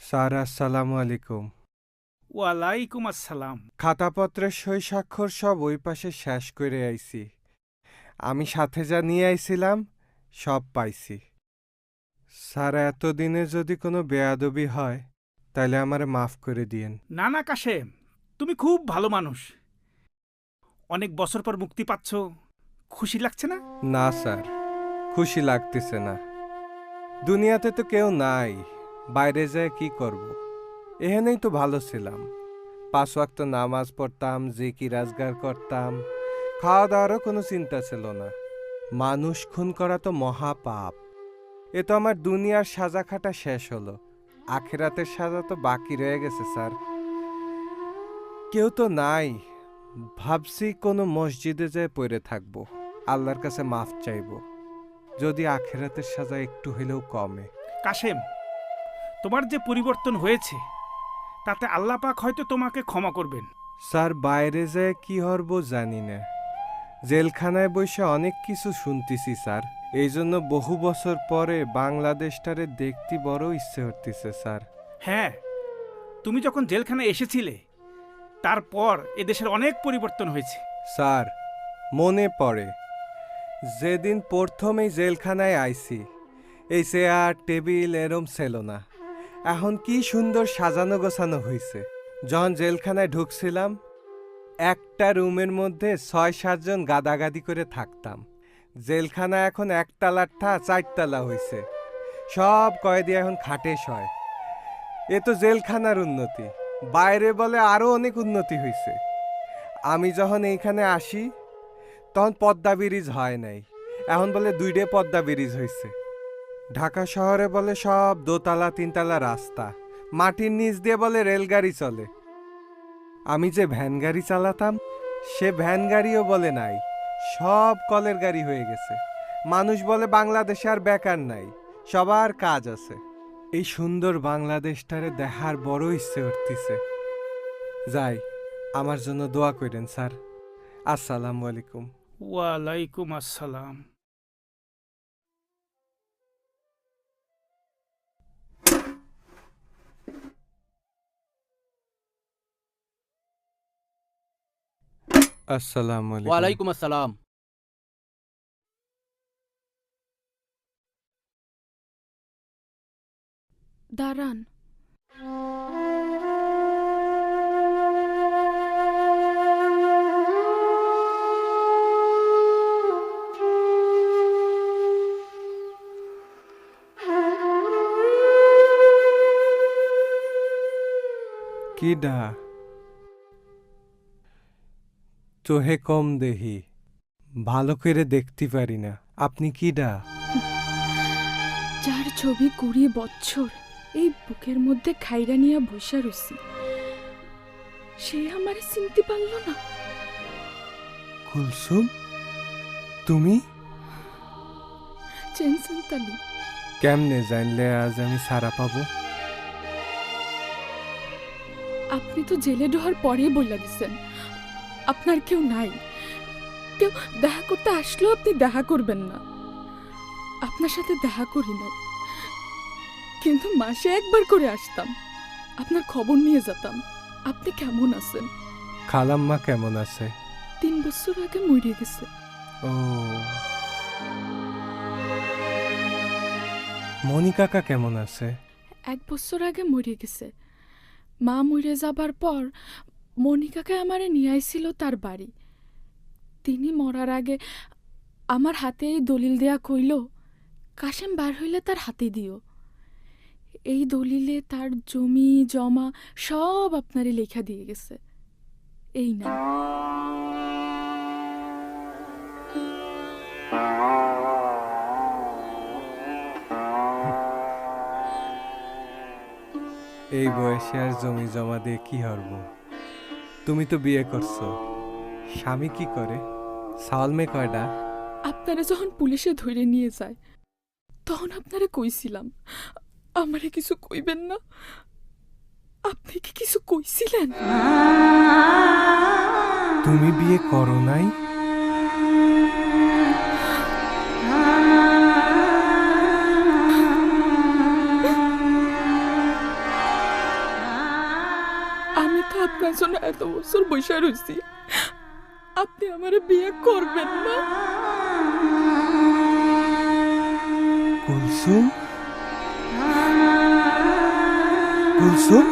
Sir আসসালামু আলাইকুম। ওয়ালাইকুম আসসালাম। খাতাপত্রের সই স্বাক্ষর সব ওই পাশে শেষ করে আইছি। আমি সাথে যা নিয়ে আইছিলাম সব পাইছি। স্যার এতদিনে যদি কোনো বেয়াদবি হয় তাহলে আমারে মাফ করে দিয়েন। না না কাশেম, তুমি খুব ভালো মানুষ। অনেক বছর পর মুক্তি পাচ্ছ, খুশি লাগছে না? না স্যার, খুশি লাগতেছে না। দুনিয়াতে তো কেউ নাই, বাইরে যায় কি করব। এখানেই তো ভালো ছিলাম। 5 ওয়াক্ত নামাজ পড়তাম, জিকির আজগার করতাম, খাওয়া দাওয়ারও কোনো চিন্তা ছিল না। মানুষ খুন করা তো মহাপাপ। এ তো আমার দুনিয়ার সাজা খাটা শেষ হলো, আখিরাতের সাজা তো বাকি রয়ে গেছে স্যার। কেউ তো নাই, ভাবছি কোনো মসজিদে যেয়ে পড়ে থাকবো, আল্লাহর কাছে মাফ চাইবো, যদি আখিরাতের সাজা একটু হলেও কমে। কাশেম, তোমার যে পরিবর্তন হয়েছে তাতে আল্লাহ পাক হয়তো তোমাকে ক্ষমা করবেন। স্যার বাইরে যেয়ে কি হরব জানি না, জেলখানায় বসে অনেক কিছু শুনতেছি স্যার। এই জন্য বহু বছর পরে বাংলাদেশটারে দেখতে বড় ইচ্ছে হতেছে স্যার। হ্যাঁ, তুমি যখন জেলখানায় এসেছিলে তারপর এদেশের অনেক পরিবর্তন হয়েছে। স্যার মনে পড়ে যেদিন প্রথমেই জেলখানায় আইছি, এই চেয়ার টেবিল এরম ছিল না, এখন কি সুন্দর সাজানো গোছানো হয়েছে। যখন জেলখানায় ঢুকছিলাম একটা রুমের মধ্যে 6-7 জন গাদাগাদি করে থাকতাম। জেলখানা এখন একতলার থা 4 তলা হয়েছে, সব কয়েদি এখন খাটে শয়। এ তো জেলখানার উন্নতি, বাইরে বলে আরো অনেক উন্নতি হয়েছে। আমি যখন এইখানে আসি তখন পদ্মা ব্রিজ হয় নাই, এখন বলে 2টে পদ্মা ব্রিজ হয়েছে। ঢাকা শহরে বলে সব 2তলা 3তলা রাস্তা, মাটির নিচ দিয়ে বলে রেলগাড়ি চলে। আমি যে ভ্যান গাড়ি চালাতাম সে ভ্যান গাড়িও বলে নাই, সব কলের গাড়ি হয়ে গেছে। মানুষ বলে বাংলাদেশে আর বেকার নাই, সবার কাজ আছে। এই সুন্দর বাংলাদেশটারে দেখার বড় ইচ্ছে উঠতিছে। যাই, আমার জন্য দোয়া করেন স্যার। আসসালামু আলাইকুম। ওয়ালাইকুম আসসালাম। আসসালামু আলাইকুম। ওয়ালাইকুম আসসালাম। দাঁড়ান। কিডা? চোহে কম দেহি, ভালো করে দেখতে পারি না। আপনি কিডা? যার ছবি 20 বছর এই বুকের মধ্যে খাইরা নিয়া বৈশা রইছি, সে আমারে চিনতে পারল না। কুলসুম, তুমি? চেনসেন্তালি। কেমনে জানলে আজ আমি সারা পাবো? আপনি তো জেলে ঢোয়ার পরেই বইলা দিছেন আপনার কেউ নাই, কেউ দেখা করতে আসলেও আপনি দেখা করবেন না। আপনার সাথে দেখা করি নাই, কিন্তু মাসে একবার করে আসতাম, আপনার খবর নিয়ে যেতাম আপনি কেমন আছেন। খালাম্মা কেমন আছে? 3 বছর আগে মরে গেছে। ও, মনি কাকা কেমন আছে? 1 বছর আগে মরে গেছে। মা মরে যাবার পর মনিকাকে আমারে নিয়ে আইছিল তার বাড়ি। তিনি মরার আগে আমার হাতে এই দলিল দেয়া কইল, কাশেম বার হইলে তার হাতে দিও। এই দলিলে তার জমি জমা সব আপনারে লেখা দিয়ে গেছে। এই না। এই বয়সে আর জমি জমা দিয়ে কি হরব? তুমি তো বিয়ে করছো, স্বামী কি করে? সাওয়াল মেয়ে কয়টা? আপনারা যখন পুলিশে ধরে নিয়ে যায় তখন আপনারা কইছিলাম আমারে কিছু কইবেন না। আপনি কি কিছু কইছিলেন? তুমি বিয়ে করো নাই? আপনার জন্য এত বছর বসে রয়েছি, আপনি আমারে বিয়ে করবেন না? কুলসুম, কুলসুম,